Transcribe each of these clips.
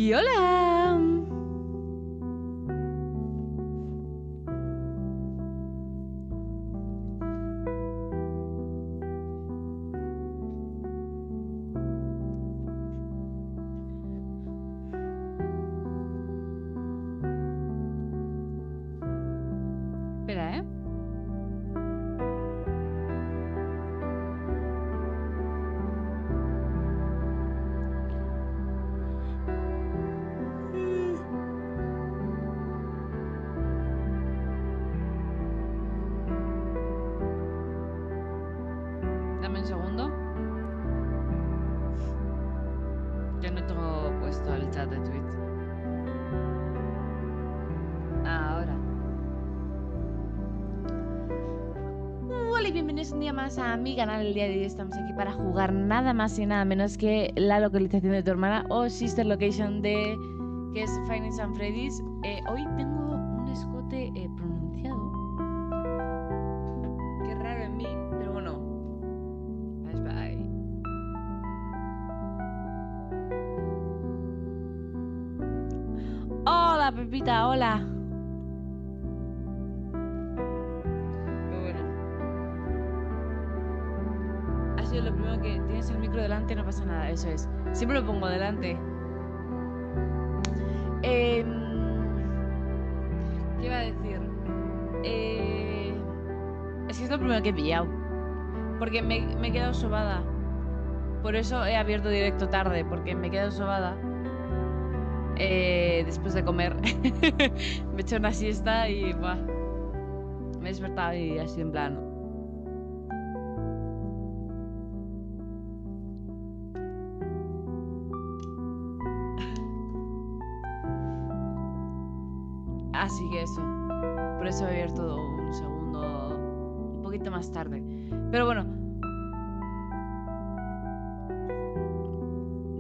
Y hola. Espera, ¿eh? Dame un segundo. Yo no tengo puesto el chat de Twitch. Ahora. Hola y bienvenidos un día más a mi canal. El día de hoy estamos aquí para jugar nada más y nada menos que la localización de tu hermana o Sister Location de que es Finance and Freddy's. Hoy tengo un escote pronunciado. Qué raro en mí, pero bueno. Bye. Hola Pepita, hola. Pero bueno. Ha sido lo primero que tienes el micro delante, no pasa nada, eso es. Siempre lo pongo delante. ¿Qué iba a decir? Es que es lo primero que he pillado. Porque me he quedado sobada. Por eso he abierto directo tarde, porque me he quedado sobada. Después de comer. Me he hecho una siesta y buah, me he despertado y así en plan. Así que eso. Por eso he abierto un segundo, un poquito más tarde. Pero bueno.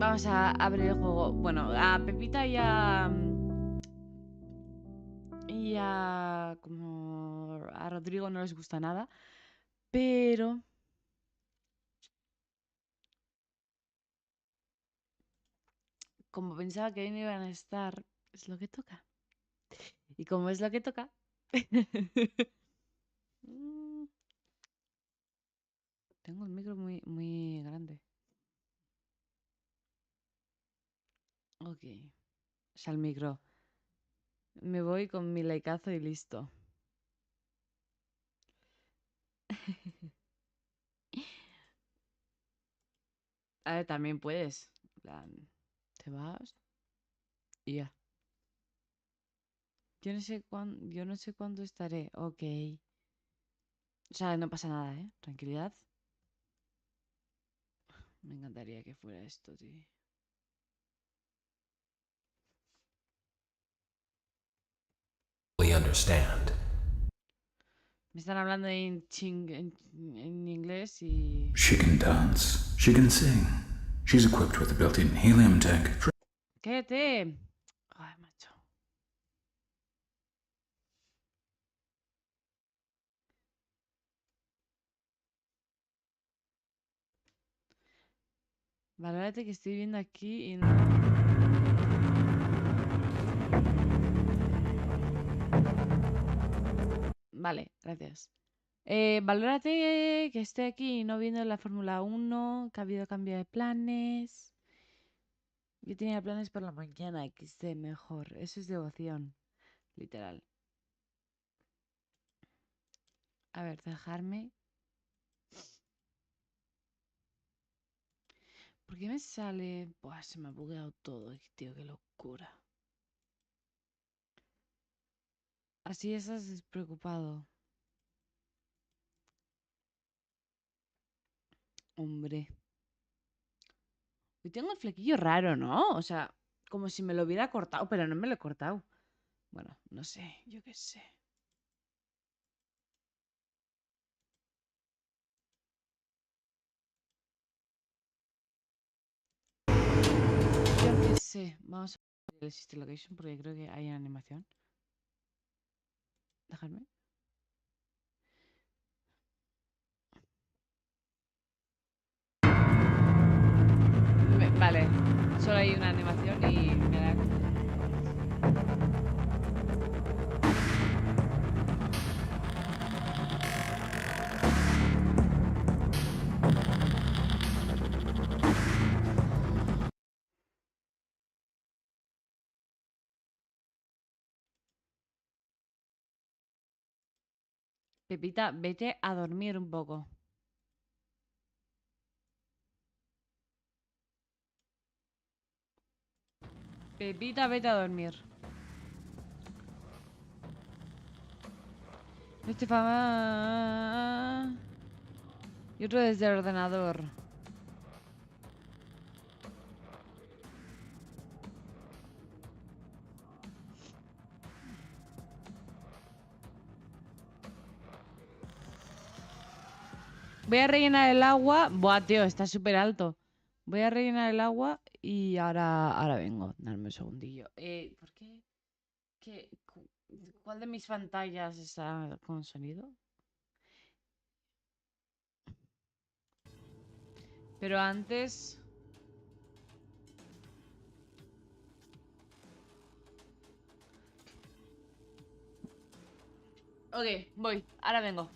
Vamos a abrir el juego. Bueno, a Pepita y a como a Rodrigo no les gusta nada. Pero como pensaba que hoy no iban a estar, es lo que toca. Y como es lo que toca. Tengo el micro muy grande. Ok. O sea, el micro. Me voy con mi likeazo y listo. A ver, también puedes. En plan, te vas y ya. Yo no sé cuándo estaré. Ok. O sea, no pasa nada, ¿eh? Tranquilidad. Me encantaría que fuera esto, tío. We understand. Me están hablando en inglés y... She can dance. She can sing. She's equipped with a built-in helium tank. ¡Cállate! Ay, macho. Valórate que estoy viendo aquí y no... Vale, gracias. Valórate que estoy aquí y no viendo la Fórmula 1, que ha habido cambio de planes. Yo tenía planes por la mañana, que esté mejor. Eso es devoción, literal. A ver, dejarme. ¿Por qué me sale? Buah, se me ha bugueado todo, tío, qué locura. Así estás despreocupado. Hombre. Hoy tengo el flequillo raro, ¿no? O sea, como si me lo hubiera cortado, pero no me lo he cortado. Bueno, no sé, yo qué sé. Yo qué sé. Vamos a ver el System Location porque creo que hay animación. Dejadme. Vale, solo hay una animación y me da Pepita, vete a dormir un poco. Pepita, vete a dormir. Este fama... Y otro desde el ordenador. Voy a rellenar el agua. Buah, tío, está súper alto. Voy a rellenar el agua y ahora vengo. Dame un segundillo. ¿Por qué? ¿Cuál de mis pantallas está con sonido? Pero antes... Ok, voy. Ahora vengo.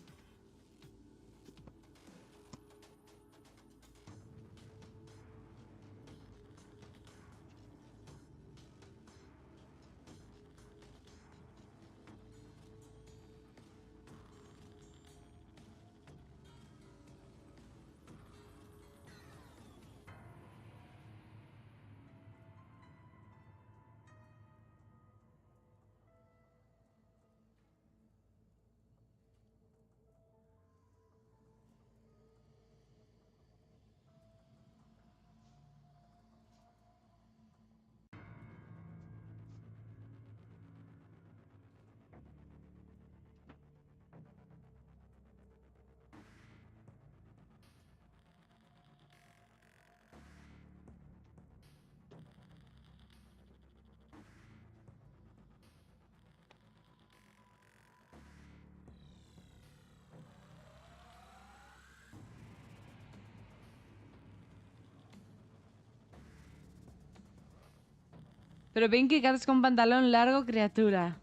Pero ven que caes con pantalón largo, criatura.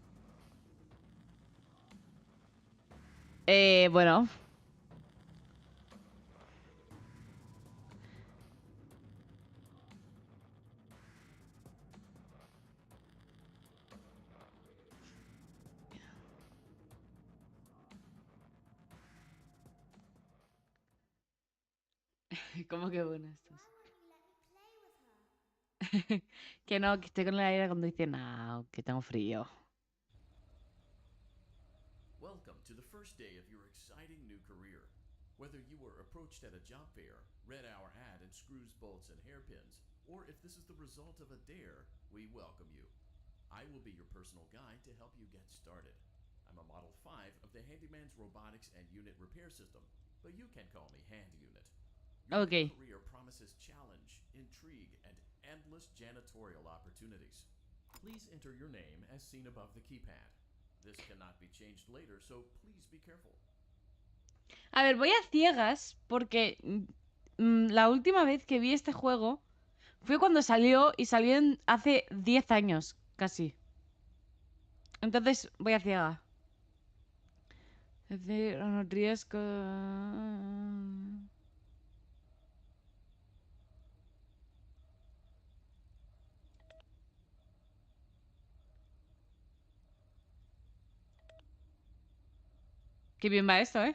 Bueno. ¿Cómo que bueno estos? Que no, que estoy con el aire acondicionado, que tengo frío. Welcome to the first day of your exciting new career. Whether you were approached at a job fair, read our ad in screws, bolts, and hairpins, or if this is the result of a dare, we welcome you. I will be your personal guide to help you get started. I'm a Model 5 of the Handyman's Robotics and Unit Repair System, but you can call me Hand Unit. Your new Ok. career promises challenge, intrigue, and endless janitorial opportunities. Please enter your name as seen above the keypad. This cannot be changed later, so please be careful. A ver, voy a ciegas porque la última vez que vi este juego fue cuando salió y salió hace 10 años, casi. Entonces voy a ciega. Es decir, no riesgo... Qué bien va esto, ¿eh?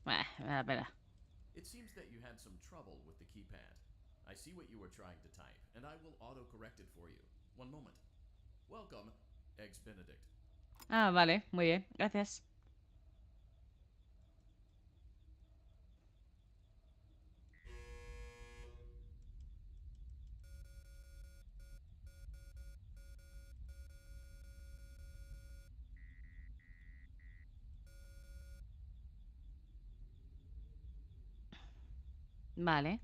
Me da pena. It seems that you had some trouble with the keypad. I see what you were trying to type, and I will auto-correct it for you. One moment. Welcome, Eggs Benedict. Ah, vale, muy bien, gracias. Vale.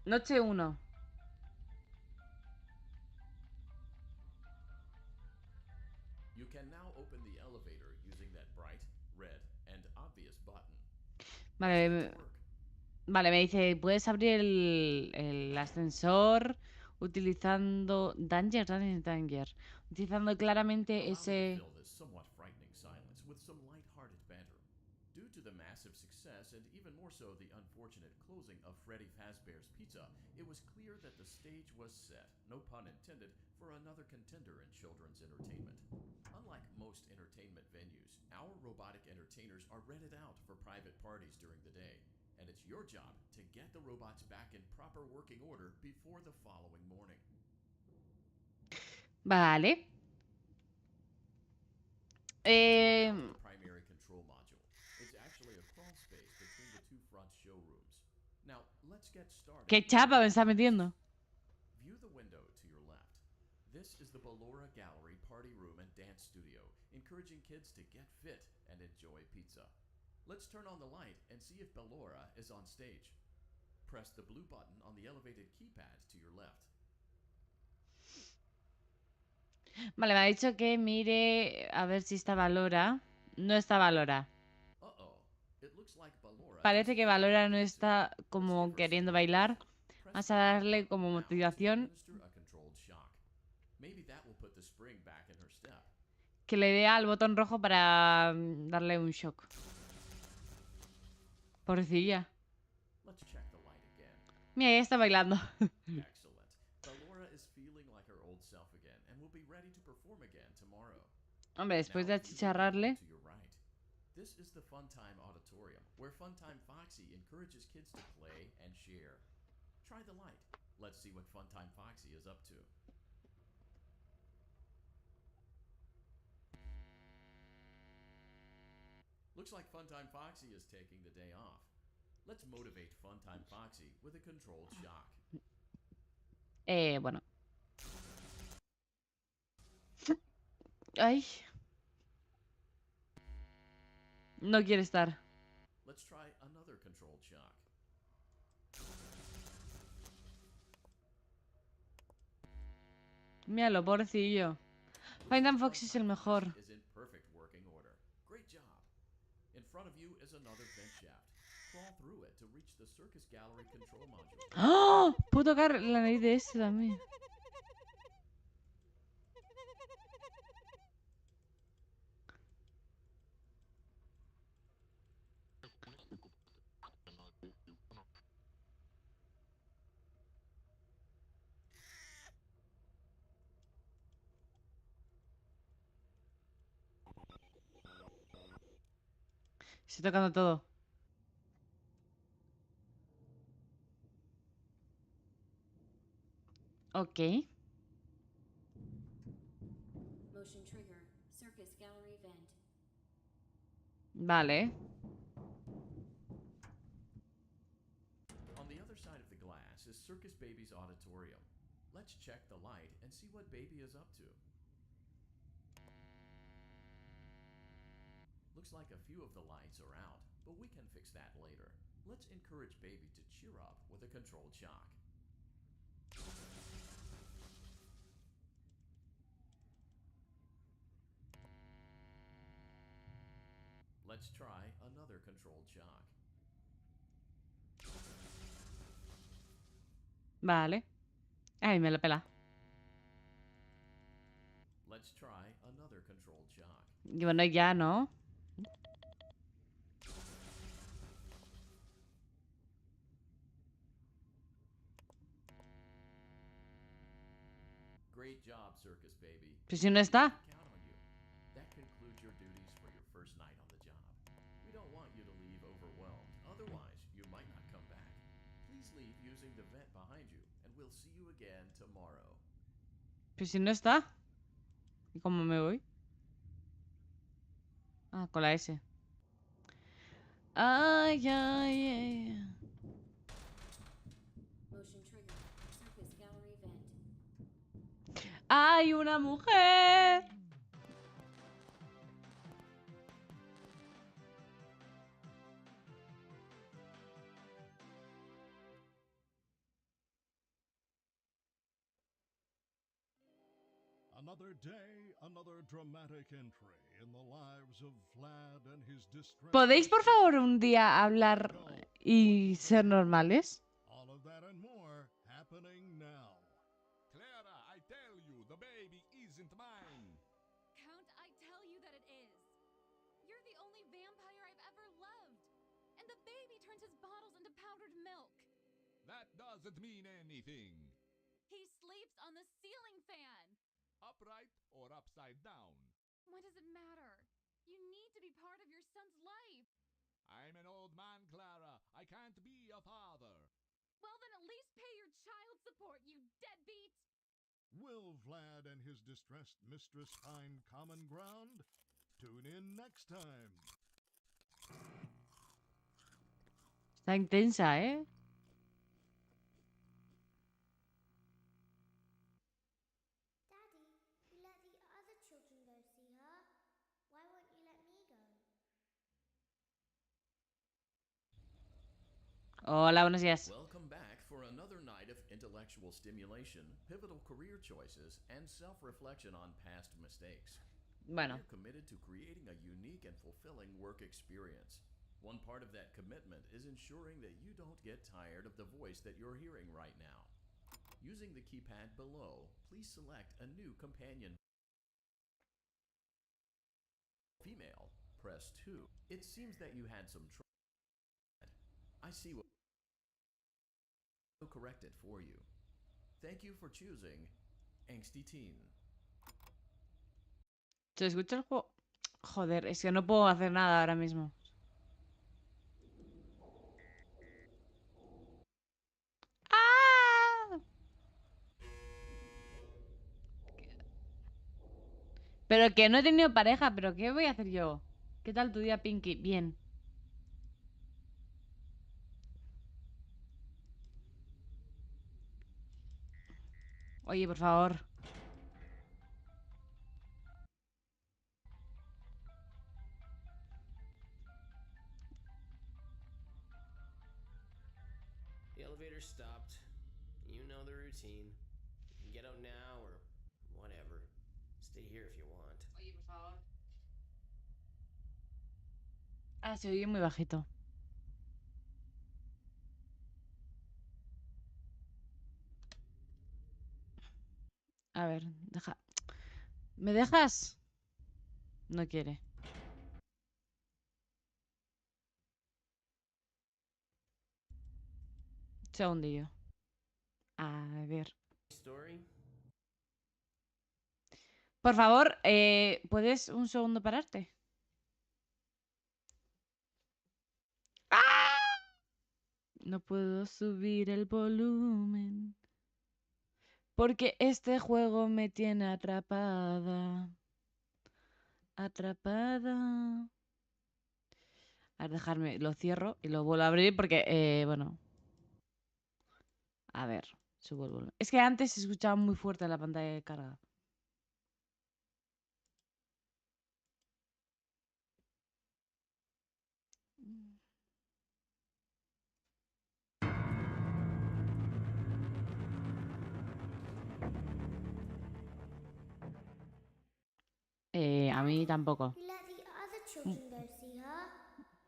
Noche 1. You can now open the elevator using that bright, red, and obvious button. Let's get Vale, to work. vale, me dice, puedes abrir el ascensor utilizando Danger, Danger, Danger. Utilizando claramente Allow me to ese... fill this somewhat frightening silence with some light-hearted banter. Due to the massive success and even more so the unfortunate closing of Freddy Fazbear's Pizza, it was clear that the stage was set, no pun intended, for another contender in children's entertainment. Unlike most entertainment venues, our robotic entertainers are rented out for private parties during the day, and it's your job to get the robots back in proper working order before the following morning. Vale. Check out the primary control module. It's actually a crawl space between the two front showrooms. Now, let's get started. ¿Qué chapa me está metiendo? View the window to your left. This is the Ballora Gallery party room and dance studio, encouraging kids to get fit and enjoy pizza. Let's turn on the light and see if Ballora is on stage. Press the blue button on the elevated keypad to your left. Vale, me ha dicho que mire a ver si está Valora. No está Valora. Parece que Valora no está como queriendo bailar. Vamos a darle como motivación que le dé al botón rojo para darle un shock. Pobrecilla. Mira, ella está bailando. Hombre, después de achicharrarle. This is the Funtime Auditorium, where Funtime Foxy encourages kids to play and share. Try the light. Let's see what Funtime Foxy is up to. Looks like Funtime Foxy is taking the day off. Let's motivate Funtime Foxy with a controlled shock. Bueno. Ay. No quiere estar. Let's try another controlled shock. Míralo, pobrecillo. Funtime Foxy es el mejor. Great job. In front of you is another vent shaft. Crawl through it to reach the circus gallery control module. ¡Oh! Puedo tocar la nariz de este también. Estoy tocando todo. Ok. Motion trigger, circus gallery vent. Vale. On the other side of the glass is Circus Baby's auditorium. Let's check the light and see what Baby is up to. Looks like a few of the lights are out, but we can fix that later. Let's encourage Baby to cheer up with a controlled shock. Let's try another controlled shock. Vale. Ay, me la pela. Let's try another controlled shock. Y bueno, ya, ¿no? Great job, Circus Baby. Pues si no está. That concludes your duties for your first night on the job. We don't want you to leave overwhelmed. Otherwise, you might not come back. Please leave using the vent behind you, and we'll see you again tomorrow. Pues si no está. ¿Y cómo me voy? Ah, con la S. Ay, ay, ay. Motion trigger, circus gallery vent. ¡Ay, una mujer! Another day, another dramatic entry in the lives of Vlad and his distress. ¿Podéis, por favor, un día hablar y ser normales? All of that and more happening now. Clara, I tell you, the baby isn't mine. Count, I tell you that it is. You're the only vampire I've ever loved. And the baby turns his bottles into powdered milk. That doesn't mean anything. He sleeps on the ceiling fan. Upright or upside down? What does it matter? You need to be part of your son's life. I'm an old man, Clara. I can't be a father. Well, then at least pay your child support, you deadbeat! Will Vlad and his distressed mistress find common ground? Tune in next time. Está intensa, ¿eh? Daddy, you let the other children go see her. Why won't you let me go? Hola, buenos días. Welcome back for another night of intellectual stimulation, pivotal career choices, and self-reflection on past mistakes. Bueno, We're committed to creating a unique and fulfilling work experience. One part of that commitment is ensuring that you don't get tired of the voice that you're hearing right now. Using the keypad below, please select a new companion. Female, press 2. It seems that you had some trouble. I see what. I'll correct it for you. Thank you for choosing Angsty Teen. ¿se escucha el juego? Joder, es que no puedo hacer nada ahora mismo. ¡Ah! Pero que no he tenido pareja, pero ¿qué voy a hacer yo? ¿Qué tal tu día, Pinky? Bien. Oye, por favor. The elevator stopped. You know the routine. You can get out now or whatever. Stay here if you want. Oye, por favor. Ah, se oye muy bajito. A ver, deja. ¿Me dejas? No quiere. Segundillo. A ver. Story? Por favor, ¿puedes un segundo pararte? ¡Ah! No puedo subir el volumen. Porque este juego me tiene atrapada. Atrapada. A ver, dejarme, lo cierro y lo vuelvo a abrir porque, bueno. A ver, subo el volumen. Es que antes se escuchaba muy fuerte la pantalla de carga. A mí tampoco. You let the other children go see her.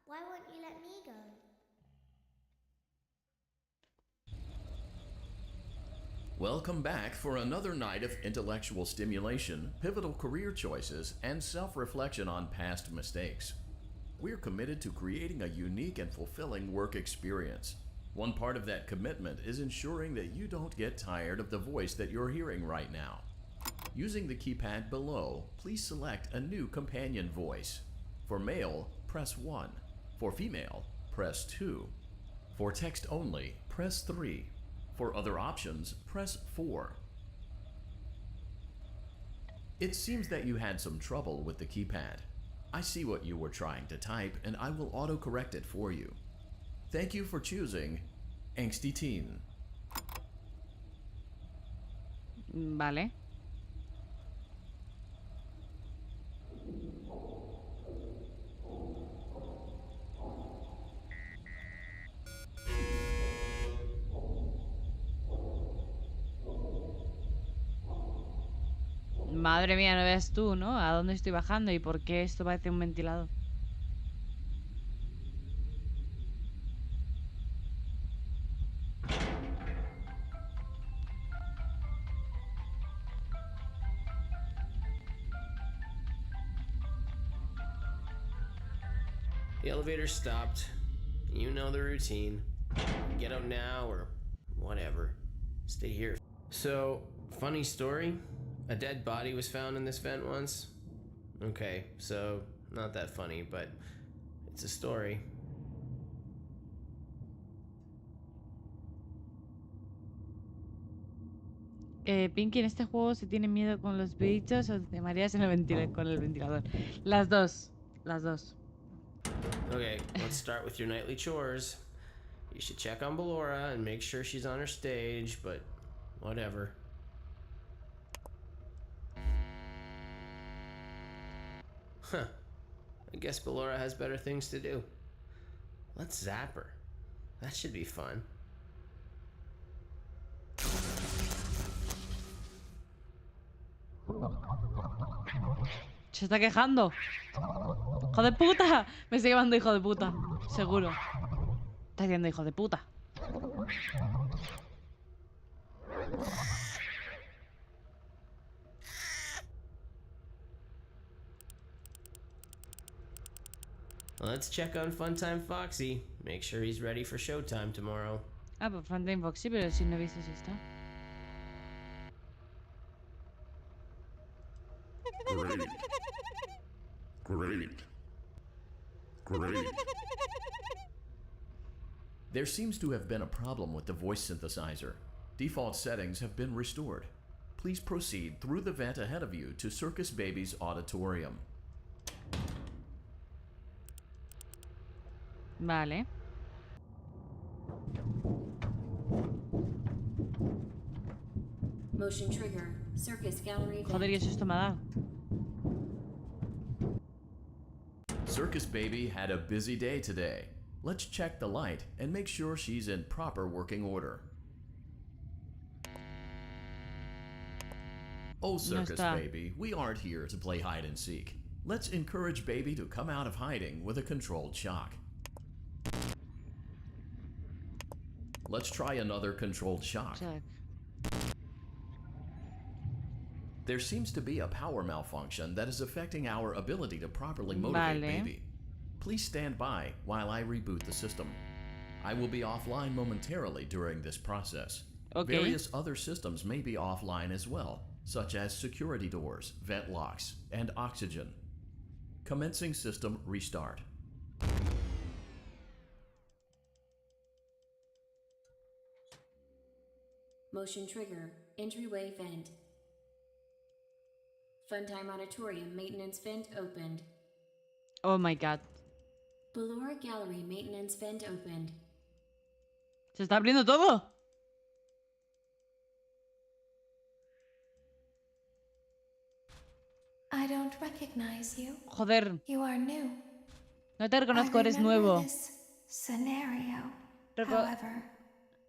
Why won't you let me go? Welcome back for another night of intellectual stimulation, pivotal career choices, and self-reflection on past mistakes. We're committed to creating a unique and fulfilling work experience. One part of that commitment is ensuring that you don't get tired of the voice that you're hearing right now. Using the keypad below, please select a new companion voice. For male, press 1. For female, press 2. For text only, press 3. For other options, press 4. It seems that you had some trouble with the keypad. I see what you were trying to type, and I will auto-correct it for you. Thank you for choosing Angsty Teen. Vale. Madre mía, no veas tú, ¿no? ¿A dónde estoy bajando y por qué esto parece un ventilador? The elevator stopped. You know the routine. Get out now or whatever. Stay here. So, funny story. A dead body was found in this vent once. Okay, so not that funny, but it's a story. Pinky, en este juego se tiene miedo con los bichos o te mareas en con el ventilador. Las dos. Las dos. Okay, let's start with your nightly chores. You should check on Ballora and make sure she's on her stage, but whatever. Huh. I guess Ballora has better things to do. Let's zap her. That should be fun. Se está quejando. ¡Hijo de puta! Me está llamando hijo de puta. Seguro. Está diciendo hijo de puta. Let's check on Funtime Foxy. Make sure he's ready for showtime tomorrow. Ah, pues Funtime Foxy, pero si no he visto si está. Great. Great. There seems to have been a problem with the voice synthesizer. Default settings have been restored. Please proceed through the vent ahead of you to Circus Baby's auditorium. Vale. Motion trigger. Circus gallery. Joder, y eso esto me ha dado. Circus Baby had a busy day today. Let's check the light and make sure she's in proper working order. Oh, Circus Baby, we aren't here to play hide and seek. Let's encourage Baby to come out of hiding with a controlled shock. Let's try another controlled shock. Check. There seems to be a power malfunction that is affecting our ability to properly motivate Baby. Please stand by while I reboot the system. I will be offline momentarily during this process. Okay. Various other systems may be offline as well, such as security doors, vent locks, and oxygen. Commencing system restart. Motion trigger. Entryway vent. Funtime auditorium maintenance vent opened. Oh my god. Ballora gallery maintenance vent opened. Se está abriendo todo. I don't recognize you. Joder. You are new. No te reconozco, eres nuevo. Scenario. However,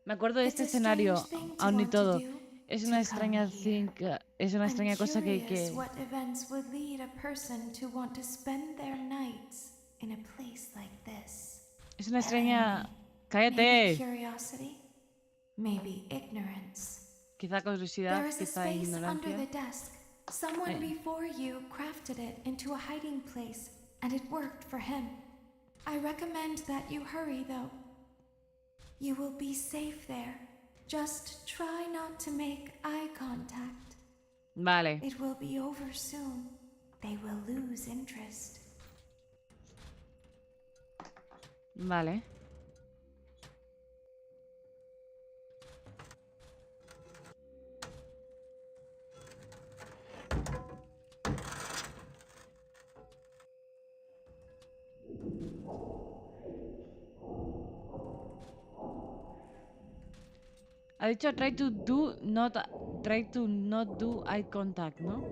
me acuerdo de este escenario, aún y todo. Es una extraña cosa que... what events would lead a person to want to spend their nights in a place like this. Es una extraña... ¡Cállate! Maybe curiosity, maybe ignorance. Quizá curiosidad, There is a quizá space under ignorancia. the desk. Someone before you crafted it into a hiding place, and it worked for him. I recommend that you hurry, though. You will be safe there. Just try not to make eye contact. Vale. It will be over soon. They will lose interest. Vale. Ha dicho try to not do eye contact, ¿no?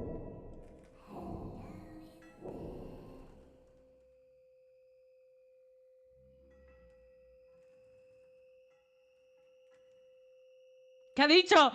¿Qué ha dicho?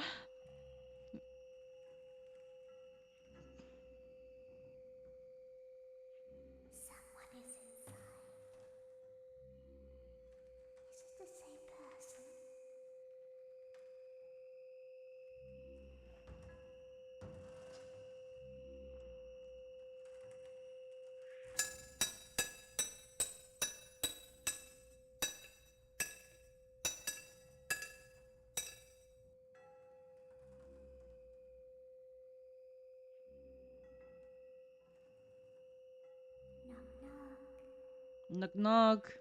Knock knock.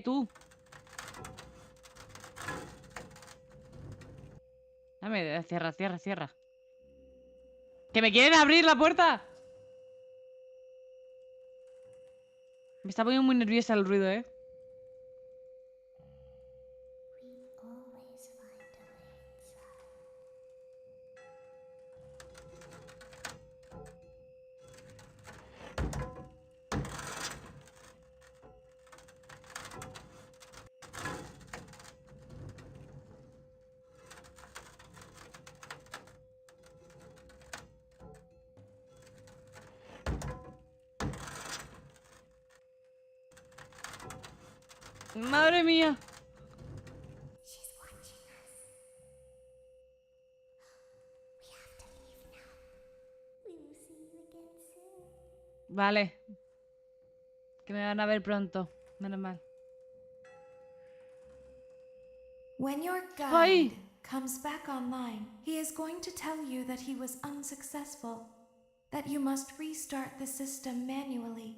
Tú. Dame, cierra, cierra, cierra. ¡Que me quieren abrir la puerta! Me está poniendo muy nerviosa el ruido, ¿eh? ¡Madre mía! Vale. Que me van a ver pronto. Menos mal. When your Ay. guide comes back online, he is going to tell you that he was unsuccessful, that you must restart the system manually.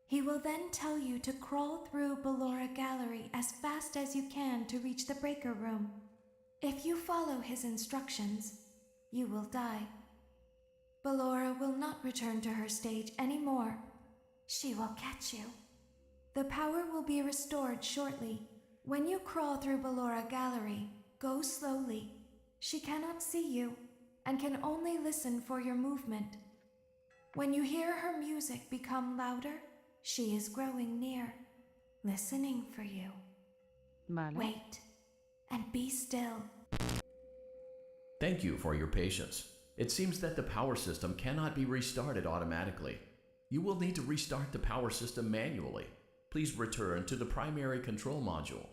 He will then tell you to crawl through Ballora Gallery as fast as you can to reach the breaker room. If you follow his instructions, you will die. Ballora will not return to her stage anymore. She will catch you. The power will be restored shortly. When you crawl through Ballora Gallery, go slowly. She cannot see you and can only listen for your movement. When you hear her music become louder, she is growing near, listening for you. Vale. Wait and be still. Thank you for your patience. It seems that the power system cannot be restarted automatically. You will need to restart the power system manually. Please return to the primary control module.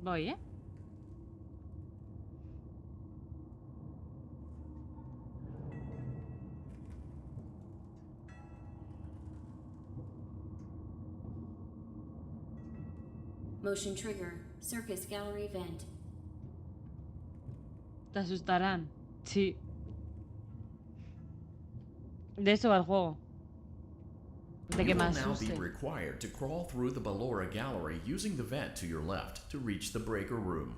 Voy, ¿eh? Motion trigger. Circus gallery vent. Te asustarán. Sí. De eso va el juego. De que You me will now be asuste. required to crawl through the Ballora Gallery using the vent to your left to reach the breaker room.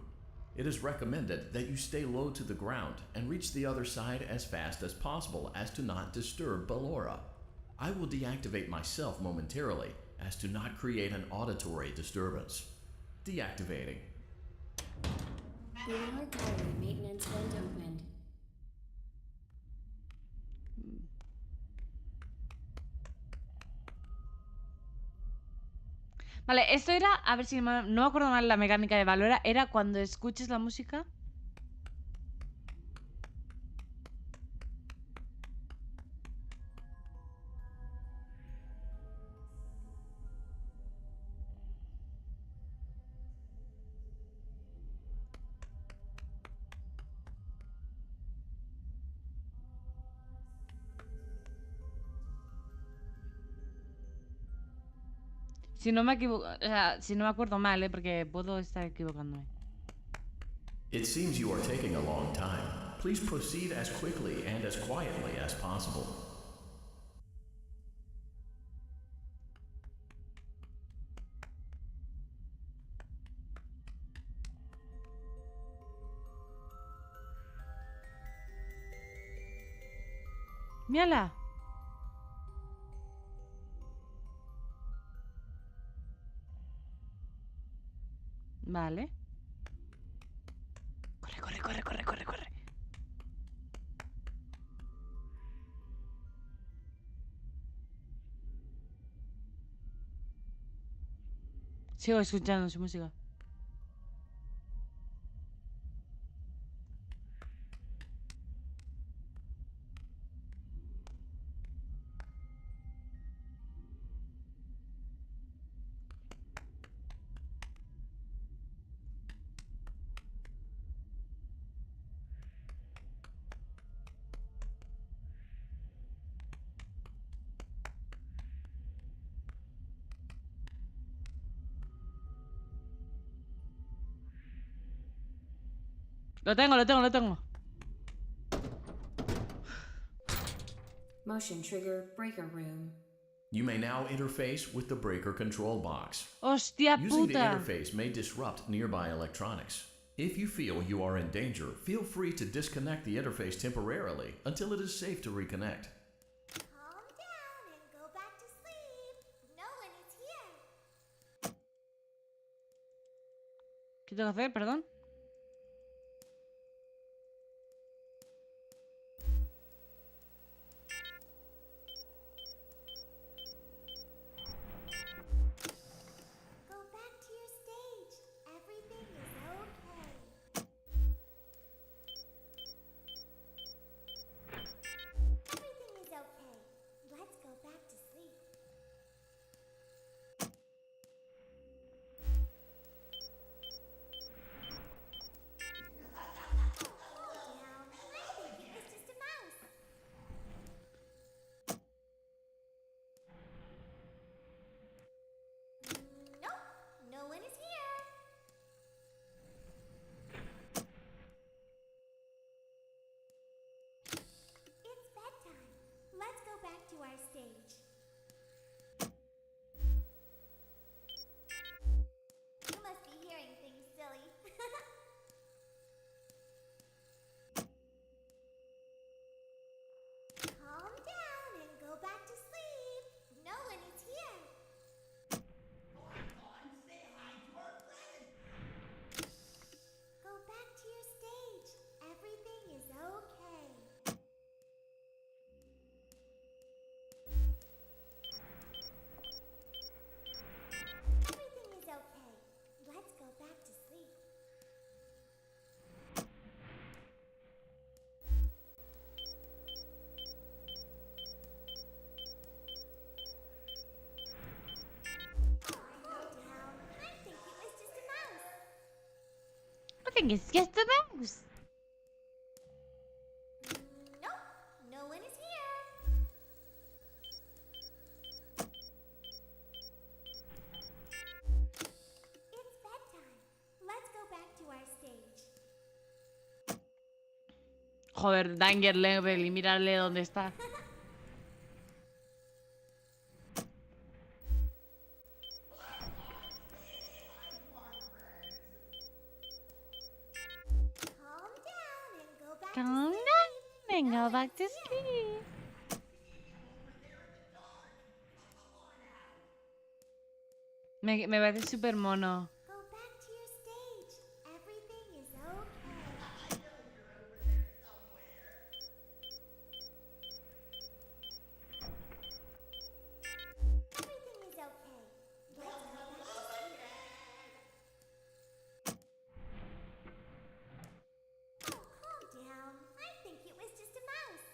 It is recommended that you stay low to the ground and reach the other side as fast as possible as to not disturb Ballora. I will deactivate myself momentarily as to not create an auditory disturbance. Deactivating. Ballora gallery maintenance vent opened. Vale, esto era, a ver si no me acuerdo mal la mecánica de Valora, era cuando escuches la música. Si no me equivoco, o sea, si no me acuerdo mal, porque puedo estar equivocándome. It seems you are taking a long time. Please proceed as quickly and as quietly as possible. ¡Mírala! Vale. Corre, corre, corre, corre, corre, corre. Sigo escuchando su música. Lo tengo, lo tengo, lo tengo. Motion trigger breaker room. You may now interface with the breaker control box. Hostia Using the puta. interface may disrupt nearby electronics. If you feel you are in danger, feel free to disconnect the interface temporarily until it is safe to reconnect. Calm down and go back to sleep. No one is here. ¿Qué tengo que hacer? Perdón. Go back to your stage. Everything is okay. Everything is okay. Let's go back to sleep. Calm down. I think it was just a mouse. Nope, no one is here. It's bedtime. Let's go back to our stage. You must be hearing things, silly. Calm down and go back to sleep. No one is here. Go back to your stage. Everything is okay. Everything is okay. Let's go back to sleep. Calm down. I think it was just a mouse. I think it's just a mouse. Nope, no one is here. It's bedtime. Let's go back to our stage. Joder, danger level y mirarle dónde está. Calm down and go back Calm to sleep. down and go back to sleep. Me parece súper mono. Go back to your stage. Everything is okay. Everything is okay. Let's go back to sleep. Oh, calm down. I think it was just a mouse.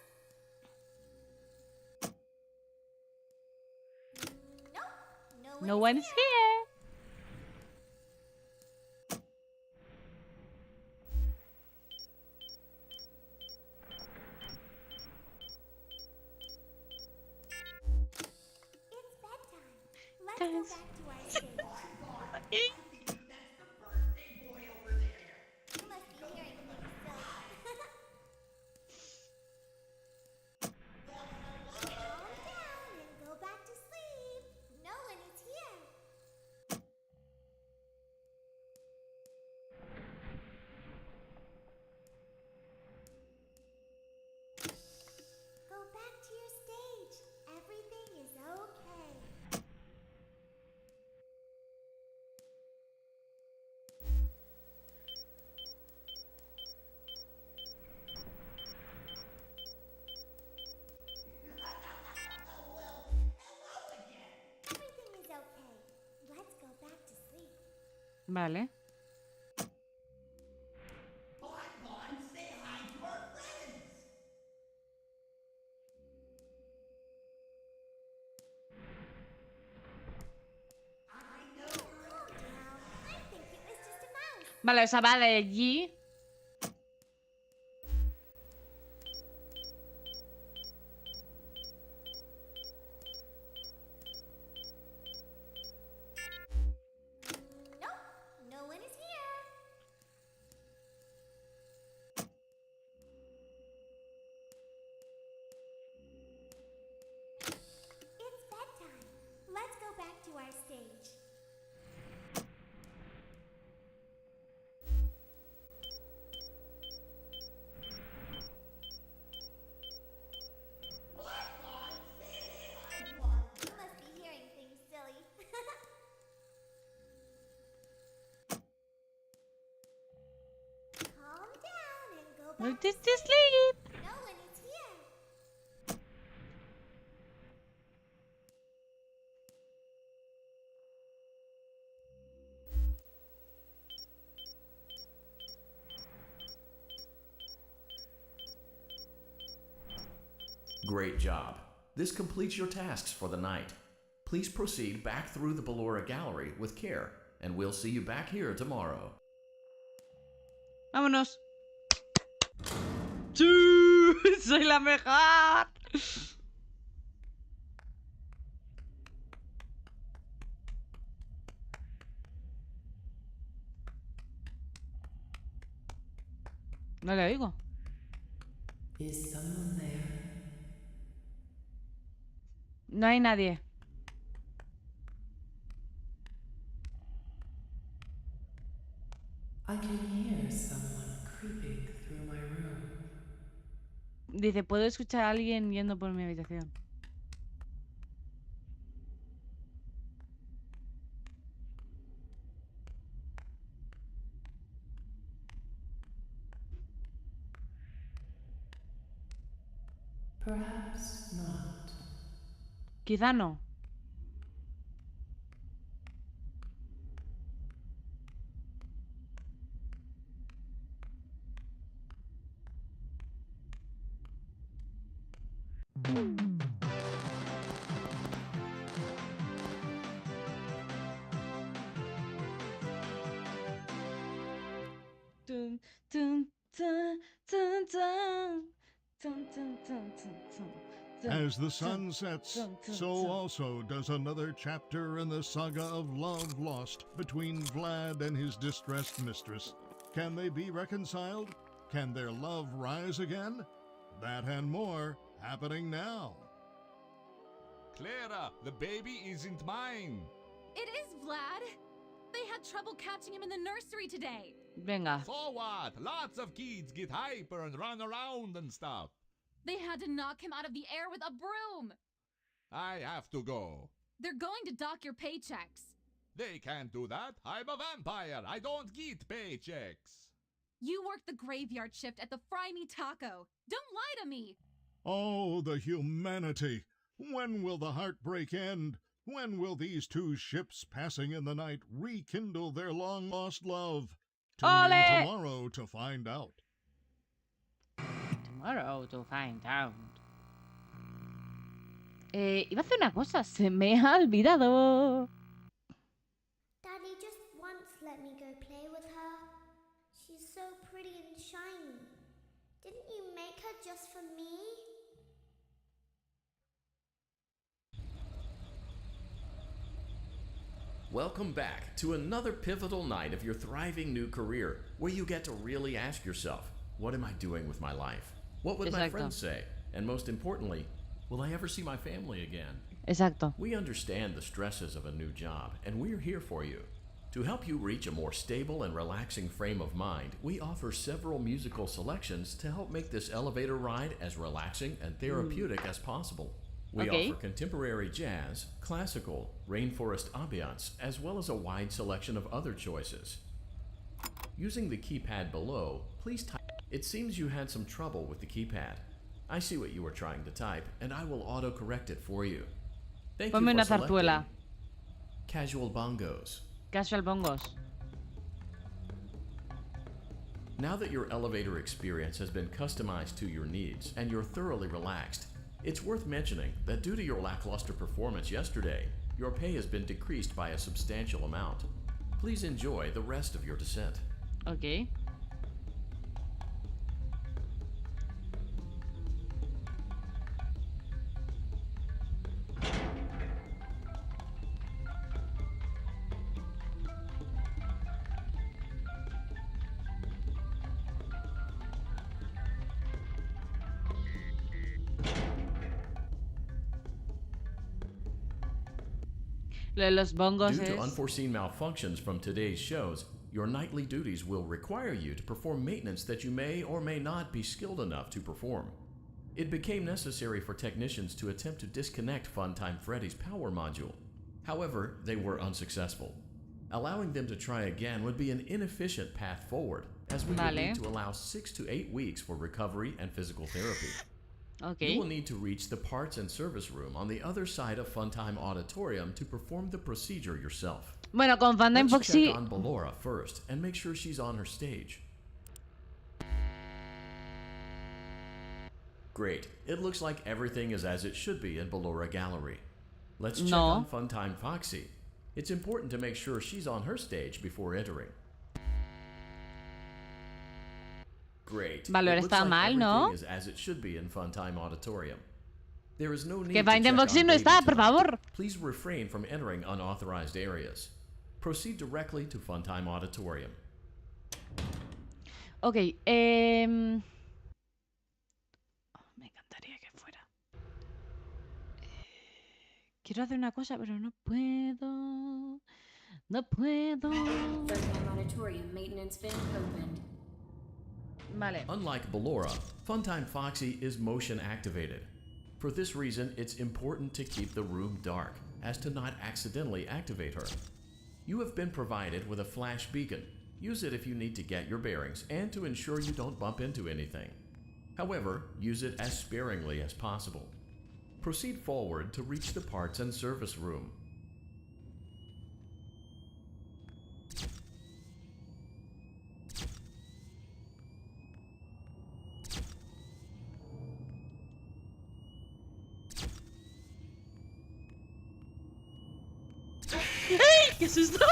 Nope, No one is here. It's bedtime. Let's go back to our stage. You must be hearing things, silly. Calm down and go back to sleep. No one is here. Go back to your stage. Everything is okay. Everything is okay. Let's go back to sleep. Vale. Calm down. I think it was just a mouse. Vale, o sea, va de allí. Nope, no one is here. go back to our stage. You must be hearing things, silly. Calm down and go back Not to sleep. No one is here. Great job. This completes your tasks for the night. Please proceed back through the Ballora Gallery with care, and we'll see you back here tomorrow. Vámonos. ¡Sí! ¡Soy la mejor! No le oigo. Is someone there? No hay nadie. I can hear someone creeping through my room. Dice, puedo escuchar a alguien yendo por mi habitación. Perhaps not. Quizá no. Dun, dun, dun, dun, dun. Dun, dun, dun, dun, dun. As the sun sets, so also does another chapter in the saga of love lost between Vlad and his distressed mistress. Can they be reconciled? Can their love rise again? That and more happening now. Clara, the baby isn't mine. It is Vlad. They had trouble catching him in the nursery today. Venga. So what? Lots of kids get hyper and run around and stuff. They had to knock him out of the air with a broom. I have to go. They're going to dock your paychecks. They can't do that. I'm a vampire. I don't get paychecks. You work the graveyard shift at the Fry Me Taco. Don't lie to me. Oh, the humanity! When will the heartbreak end? When will these two ships passing in the night rekindle their long-lost love? Tune in tomorrow to find out. Tomorrow to find out. Iba a hacer una cosa, se me ha olvidado. Daddy just once let me go play with her. She's so pretty and shiny. Didn't you make her just for me? Welcome back to another pivotal night of your thriving new career, where you get to really ask yourself, what am I doing with my life? What would my friends say? And most importantly, will I ever see my family again? Exacto. We understand the stresses of a new job, and we're here for you. To help you reach a more stable and relaxing frame of mind, we offer several musical selections to help make this elevator ride as relaxing and therapeutic as possible. We offer contemporary jazz, classical, rainforest ambiance, as well as a wide selection of other choices. Using the keypad below, please type. It seems you had some trouble with the keypad. I see what you were trying to type, and I will auto-correct it for you. Thank you for selecting Casual Bongos. Casual Bongos. Now that your elevator experience has been customized to your needs and you're thoroughly relaxed, it's worth mentioning that due to your lackluster performance yesterday, your pay has been decreased by a substantial amount. Please enjoy the rest of your descent. Okay. Lo de los bongos Due to es... unforeseen malfunctions from today's shows, your nightly duties will require you to perform maintenance that you may or may not be skilled enough to perform. It became necessary for technicians to attempt to disconnect Funtime Freddy's power module. However, they were unsuccessful. Allowing them to try again would be an inefficient path forward, as we would need to allow 6 to 8 weeks for recovery and physical therapy. Okay. You will need to reach the parts and service room on the other side of Funtime Auditorium to perform the procedure yourself. Bueno, con Funtime Let's Foxy... check on Ballora first and make sure she's on her stage. Great. It looks like everything is as it should be in Ballora Gallery. Let's check on Funtime Foxy. It's important to make sure she's on her stage before entering. Great. Ballora está mal, ¿no? Is as it should be in Funtime Auditorium. There is no need Que to check Funtime Foxy on no baby está, por time. favor. Please refrain from entering unauthorized areas. Proceed directly to Funtime Auditorium. Ok, me encantaría que fuera. Quiero hacer una cosa, pero no puedo. No puedo. Funtime Auditorium maintenance vent opened. Vale. Unlike Ballora, Funtime Foxy is motion activated. For this reason, it's important to keep the room dark, as to not accidentally activate her. You have been provided with a flash beacon. Use it if you need to get your bearings and to ensure you don't bump into anything. However, use it as sparingly as possible. Proceed forward to reach the parts and service room. ¡Ay! ¡Qué susto!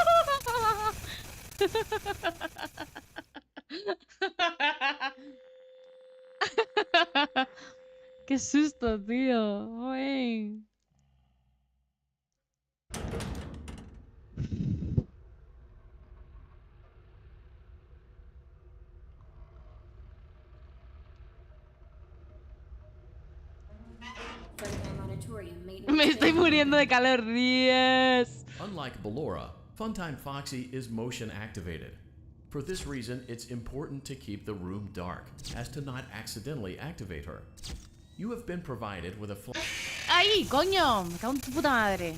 ¡Qué susto, tío! ¡Ay! Me estoy muriendo de calor, Dios. Unlike Ballora, Funtime Foxy is motion activated. For this reason, it's important to keep the room dark, as to not accidentally activate her. You have been provided with a ¡Ay, coño! Me cago en tu puta madre.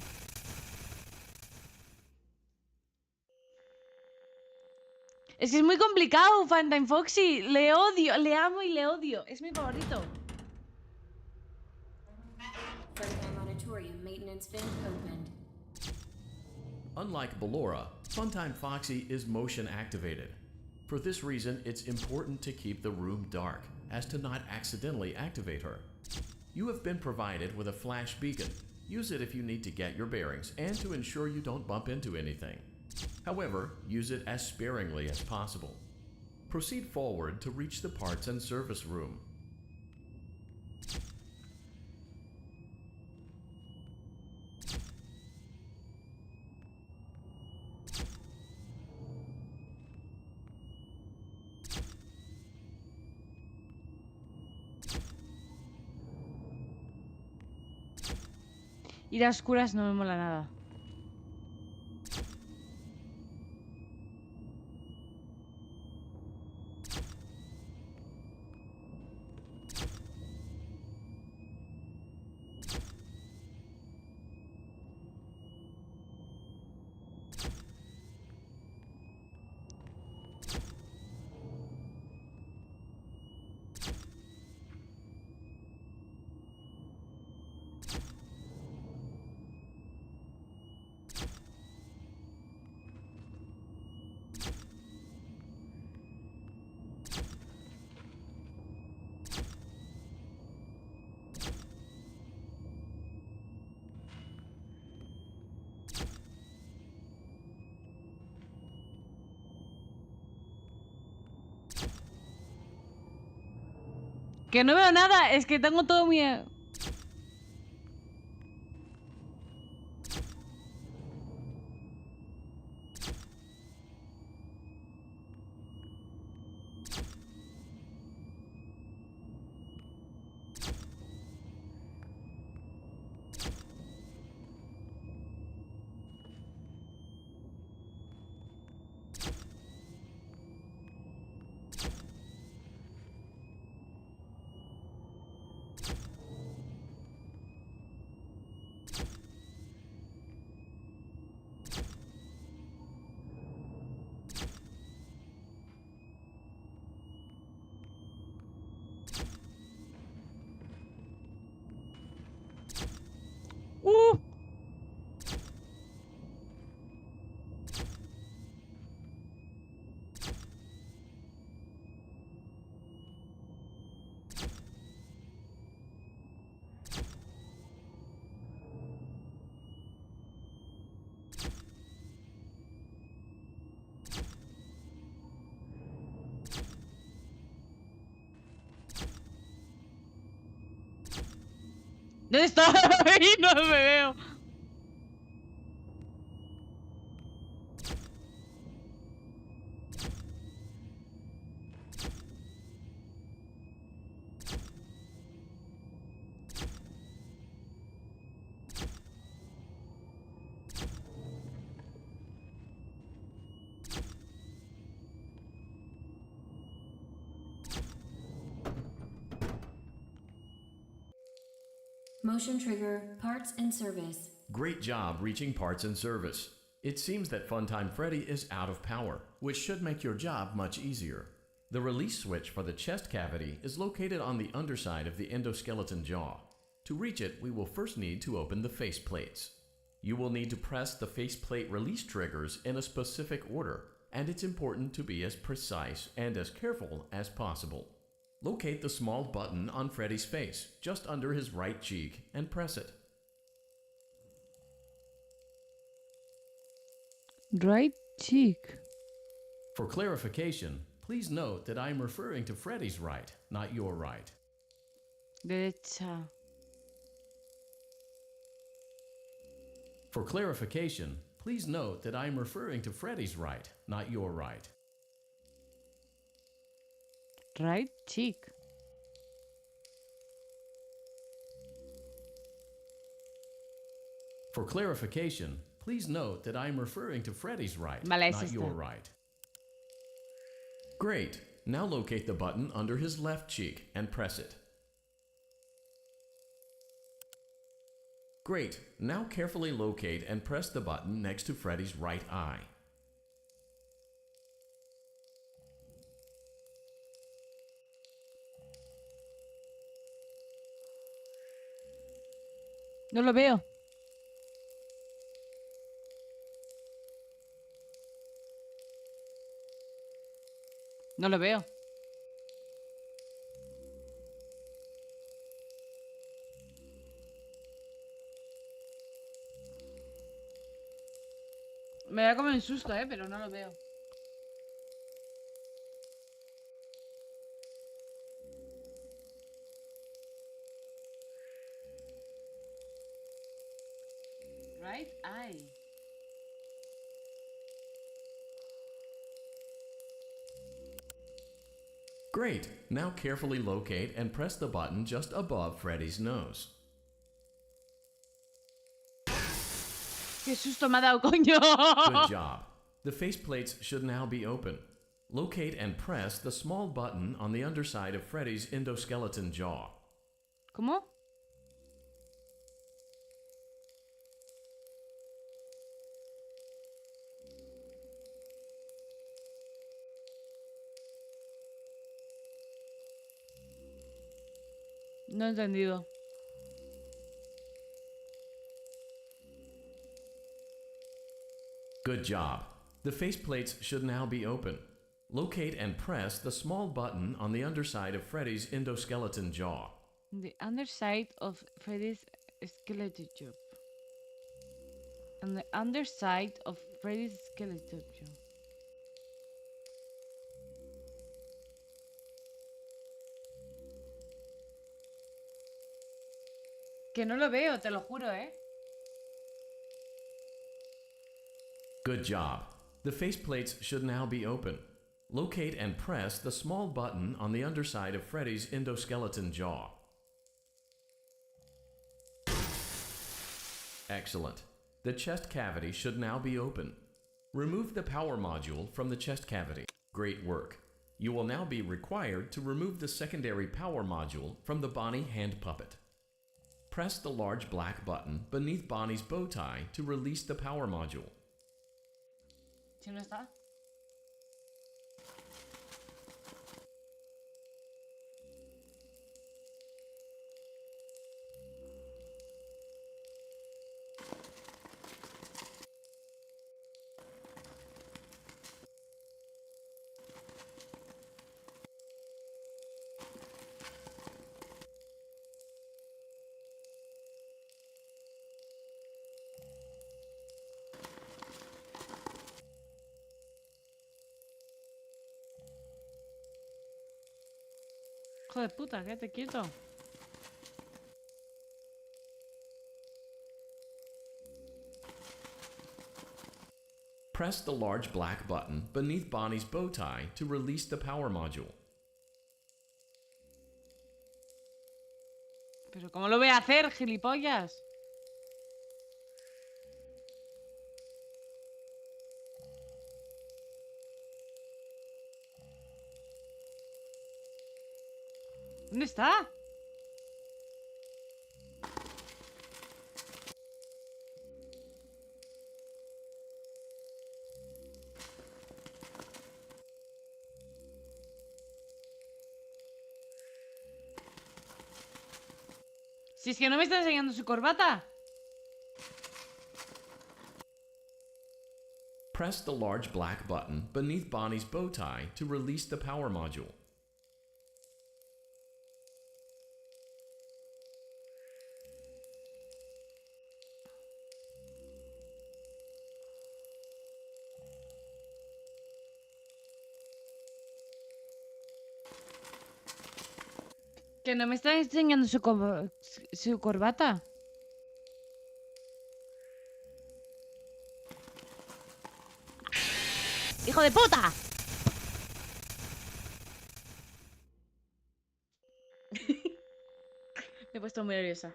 Es que es muy complicado, Funtime Foxy. Le odio, le amo y le odio. Es mi favorito. Funtime Auditorium maintenance vent opened. Unlike Ballora, Funtime Foxy is motion activated. For this reason, it's important to keep the room dark, as to not accidentally activate her. You have been provided with a flash beacon. Use it if you need to get your bearings and to ensure you don't bump into anything. However, use it as sparingly as possible. Proceed forward to reach the parts and service room. Ir a oscuras no me mola nada. Que no veo nada, es que tengo todo mi... ¿Dónde está? No me veo. Motion trigger, parts and service. Great job reaching parts and service. It seems that Funtime Freddy is out of power, which should make your job much easier. The release switch for the chest cavity is located on the underside of the endoskeleton jaw. To reach it, we will first need to open the face plates. You will need to press the faceplate release triggers in a specific order, and it's important to be as precise and as careful as possible. Locate the small button on Freddy's face, just under his right cheek, and press it. Right cheek. For clarification, please note that I am referring to Freddy's right, not your right. Derecha. For clarification, please note that I am referring to Freddy's right, not your right. Right cheek. For clarification, please note that I am referring to Freddy's right, Vale, not your right. Great. Now locate the button under his left cheek and press it. Great. Now carefully locate and press the button next to Freddy's right eye. No lo veo. No lo veo. Me da como un susto, pero no lo veo. Right eye. Great. Now carefully locate and press the button just above Freddy's nose. Qué susto me ha dado, coño. Good job. The faceplates should now be open. Locate and press the small button on the underside of Freddy's endoskeleton jaw. ¿Cómo? No he entendido. Good job. The faceplates should now be open. Locate and press the small button on the underside of Freddy's endoskeleton jaw. The underside of Freddy's skeleton jaw. On the underside of Freddy's skeleton jaw. Que no lo veo, te lo juro, Good job. The faceplates should now be open. Locate and press the small button on the underside of Freddy's endoskeleton jaw. Excellent. The chest cavity should now be open. Remove the power module from the chest cavity. Great work. You will now be required to remove the secondary power module from the Bonnie hand puppet. Press the large black button beneath Bonnie's bow tie to release the power module. Si no está. Hijo de puta, quédate quieto. Press the large black button beneath Bonnie's bow tie to release the power module. ¿Pero cómo lo voy a hacer, gilipollas? ¿Dónde está? Si es que no me está enseñando su corbata. Press the large black button beneath Bonnie's bow tie to release the power module. Que no me está enseñando su corbata. ¡Hijo de puta! Me he puesto muy nerviosa.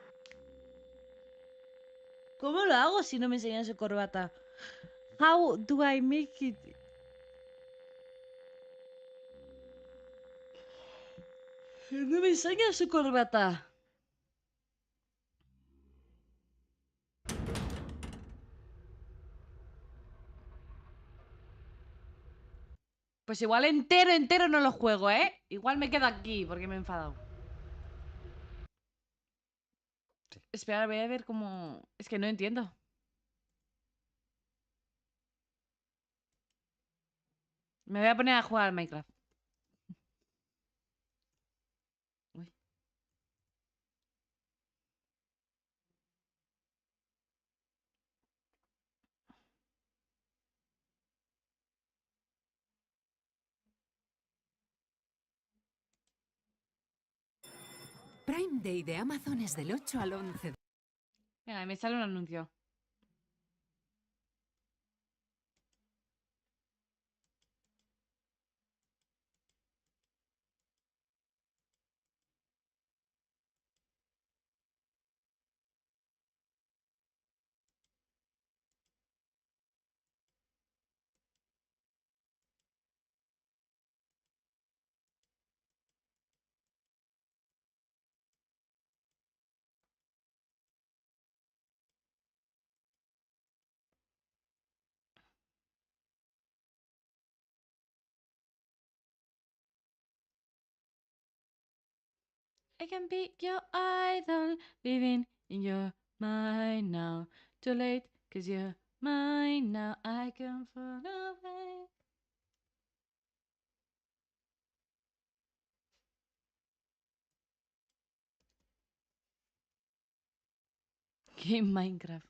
¿Cómo lo hago si no me enseñan su corbata? How do I make it? No me enseña su corbata. Pues igual entero no lo juego, ¿eh? Igual me quedo aquí porque me he enfadado. Espera, voy a ver cómo... Es que no entiendo. Me voy a poner a jugar al Minecraft. Uy. Prime Day de Amazon es del 8 al 11. Venga, me sale un anuncio. I can be your idol, living in your mind now. Too late, cause you're mine now. I can fall away. Game Minecraft.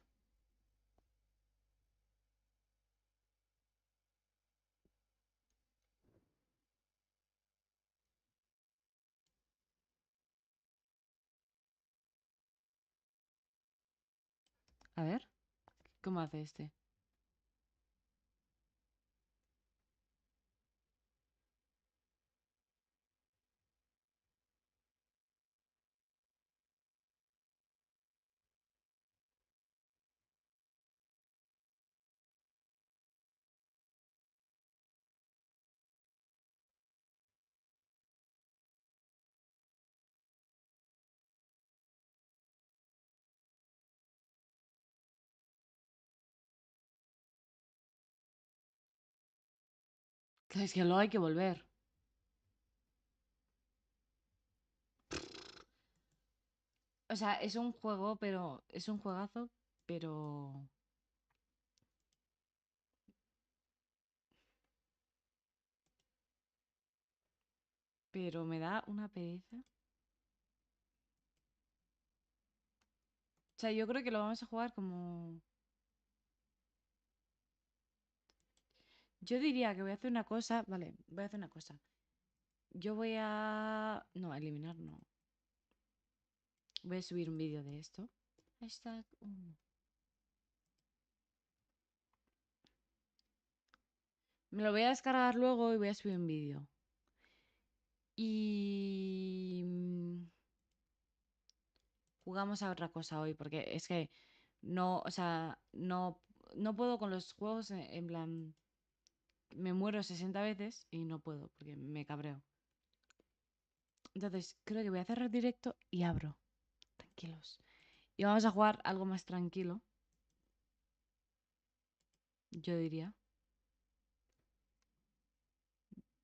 A ver, ¿cómo hace este? Es que luego hay que volver. O sea, es un juego, pero... Es un juegazo, pero... Pero me da una pereza. O sea, yo creo que lo vamos a jugar como... Yo diría que voy a hacer una cosa... Vale, voy a hacer una cosa. Yo voy a... No, eliminar no. Voy a subir un vídeo de esto. Hashtag 1. Me lo voy a descargar luego y voy a subir un vídeo. Y jugamos a otra cosa hoy, porque es que no, o sea, no puedo con los juegos en plan, me muero 60 veces y no puedo, porque me cabreo. Entonces, creo que voy a cerrar directo y abro. Tranquilos. Y vamos a jugar algo más tranquilo. Yo diría.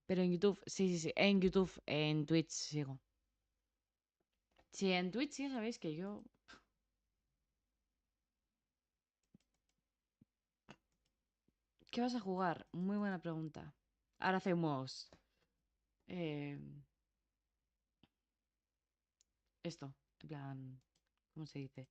Pero en YouTube, sí. En YouTube, en Twitch sigo. Sí, en Twitch sí, sabéis que yo... ¿Qué vas a jugar? Muy buena pregunta. Ahora hacemos... esto, en plan... ¿Cómo se dice?